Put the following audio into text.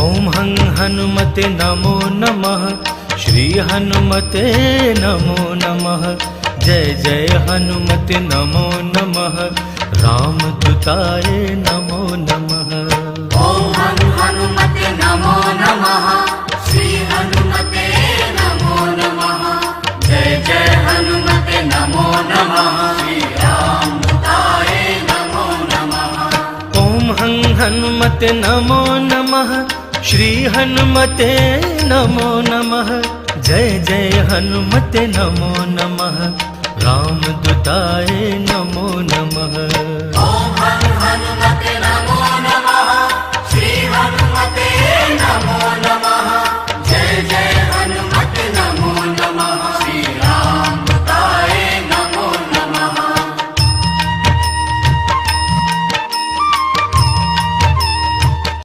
ॐ हं हनुमते नमो नमः। श्री हनुमते नमो नमः। जय जय हनुमते नमो नमः। रामदूताय नमो नमः। ॐ हं हनुमते नमो नमः। श्री हनुमते नमो नमः। जय जय हनुमते नमो नमः। श्री रामदूताय नमो नमः। ॐ हं हनुमते नमो नमः। श्री हनुमते नमो नमः। जय जय हनुमते नमो नमः। रामदूताय नमो नमः। ॐ हं हनुमते